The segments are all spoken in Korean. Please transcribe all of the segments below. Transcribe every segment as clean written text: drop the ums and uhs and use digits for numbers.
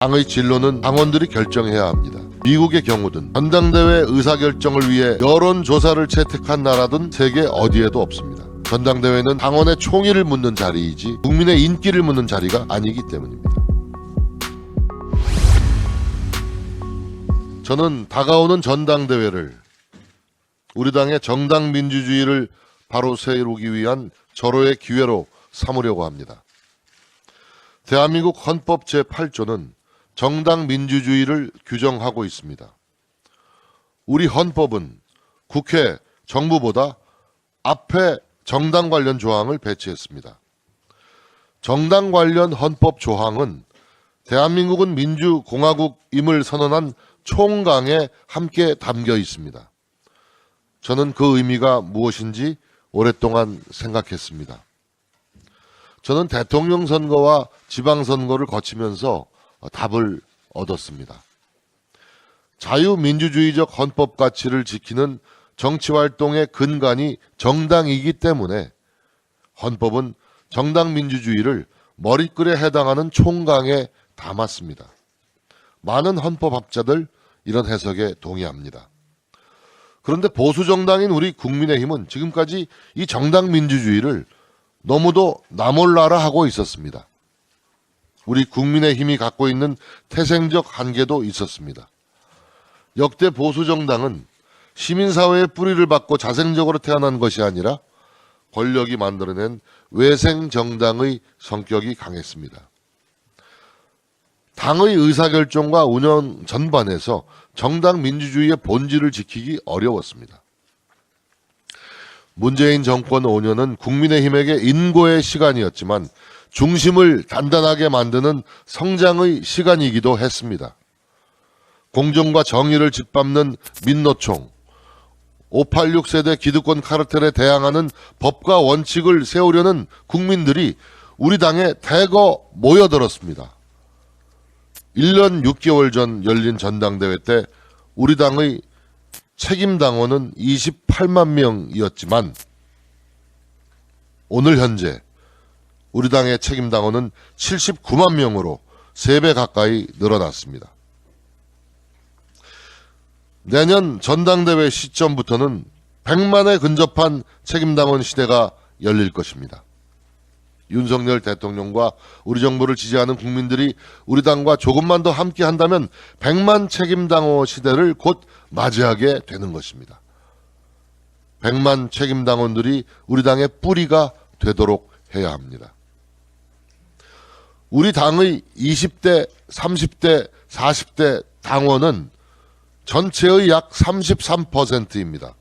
당의 진로는 당원들이 결정해야 합니다. 미국의 경우든 전당대회 의사결정을 위해 여론조사를 채택한 나라든 세계 어디에도 없습니다. 전당대회는 당원의 총의를 묻는 자리이지 국민의 인기를 묻는 자리가 아니기 때문입니다. 저는 다가오는 전당대회를 우리 당의 정당 민주주의를 바로 세우기 위한 절호의 기회로 삼으려고 합니다. 대한민국 헌법 제8조는 정당 민주주의를 규정하고 있습니다. 우리 헌법은 국회, 정부보다 앞에 정당 관련 조항을 배치했습니다. 정당 관련 헌법 조항은 대한민국은 민주공화국임을 선언한 총강에 함께 담겨 있습니다. 저는 그 의미가 무엇인지 오랫동안 생각했습니다. 저는 대통령 선거와 지방선거를 거치면서 답을 얻었습니다. 자유민주주의적 헌법 가치를 지키는 정치활동의 근간이 정당이기 때문에 헌법은 정당 민주주의를 머릿글에 해당하는 총강에 담았습니다. 많은 헌법학자들 이런 해석에 동의합니다. 그런데 보수정당인 우리 국민의힘은 지금까지 이 정당 민주주의를 너무도 나몰라라 하고 있었습니다. 우리 국민의힘이 갖고 있는 태생적 한계도 있었습니다. 역대 보수정당은 시민사회의 뿌리를 받고 자생적으로 태어난 것이 아니라 권력이 만들어낸 외생정당의 성격이 강했습니다. 당의 의사결정과 운영 전반에서 정당 민주주의의 본질을 지키기 어려웠습니다. 문재인 정권 5년은 국민의힘에게 인고의 시간이었지만 중심을 단단하게 만드는 성장의 시간이기도 했습니다. 공정과 정의를 짓밟는 민노총, 586 세대 기득권 카르텔에 대항하는 법과 원칙을 세우려는 국민들이 우리 당에 대거 모여들었습니다. 1년 6개월 전 열린 전당대회 때 우리 당의 책임당원은 28만 명이었지만 오늘 현재 우리 당의 책임당원은 79만 명으로 3배 가까이 늘어났습니다. 내년 전당대회 시점부터는 100만에 근접한 책임당원 시대가 열릴 것입니다. 윤석열 대통령과 우리 정부를 지지하는 국민들이 우리 당과 조금만 더 함께 한다면 100만 책임당원 시대를 곧 맞이하게 되는 것입니다. 100만 책임당원들이 우리 당의 뿌리가 되도록 해야 합니다. 우리 당의 20대, 30대, 40대 당원은 전체의 약 33%입니다.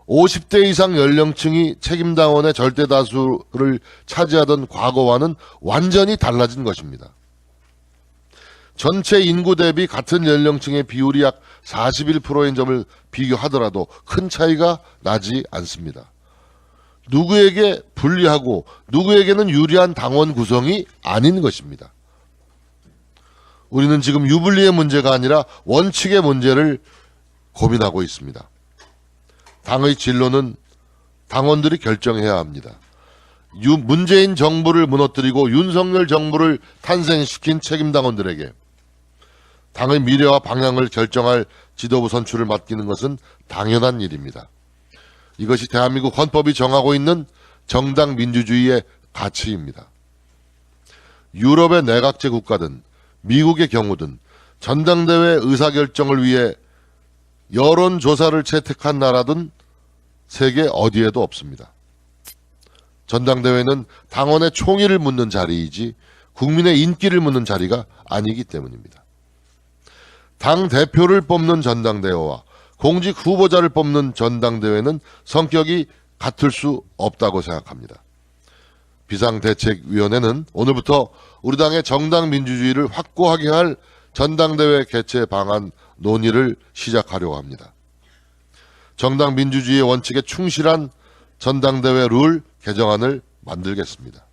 50대 이상 연령층이 책임당원의 절대 다수를 차지하던 과거와는 완전히 달라진 것입니다. 전체 인구 대비 같은 연령층의 비율이 약 41%인 점을 비교하더라도 큰 차이가 나지 않습니다. 누구에게 불리하고 누구에게는 유리한 당원 구성이 아닌 것입니다. 우리는 지금 유불리의 문제가 아니라 원칙의 문제를 고민하고 있습니다. 당의 진로는 당원들이 결정해야 합니다. 문재인 정부를 무너뜨리고 윤석열 정부를 탄생시킨 책임당원들에게 당의 미래와 방향을 결정할 지도부 선출을 맡기는 것은 당연한 일입니다. 이것이 대한민국 헌법이 정하고 있는 정당 민주주의의 가치입니다. 유럽의 내각제 국가든 미국의 경우든 전당대회 의사결정을 위해 여론조사를 채택한 나라든 세계 어디에도 없습니다. 전당대회는 당원의 총의를 묻는 자리이지 국민의 인기를 묻는 자리가 아니기 때문입니다. 당 대표를 뽑는 전당대회와 공직 후보자를 뽑는 전당대회는 성격이 같을 수 없다고 생각합니다. 비상대책위원회는 오늘부터 우리 당의 정당 민주주의를 확고하게 할 전당대회 개최 방안 논의를 시작하려고 합니다. 정당 민주주의의 원칙에 충실한 전당대회 룰 개정안을 만들겠습니다.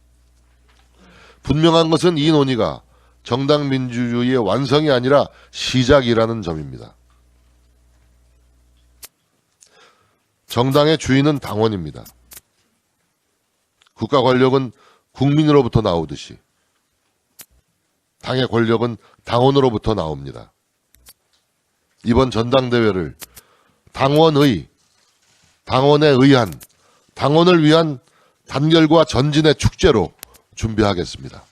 분명한 것은 이 논의가 정당 민주주의의 완성이 아니라 시작이라는 점입니다. 정당의 주인은 당원입니다. 국가 권력은 국민으로부터 나오듯이 당의 권력은 당원으로부터 나옵니다. 이번 전당대회를 당원에 의한, 당원을 위한 단결과 전진의 축제로 준비하겠습니다.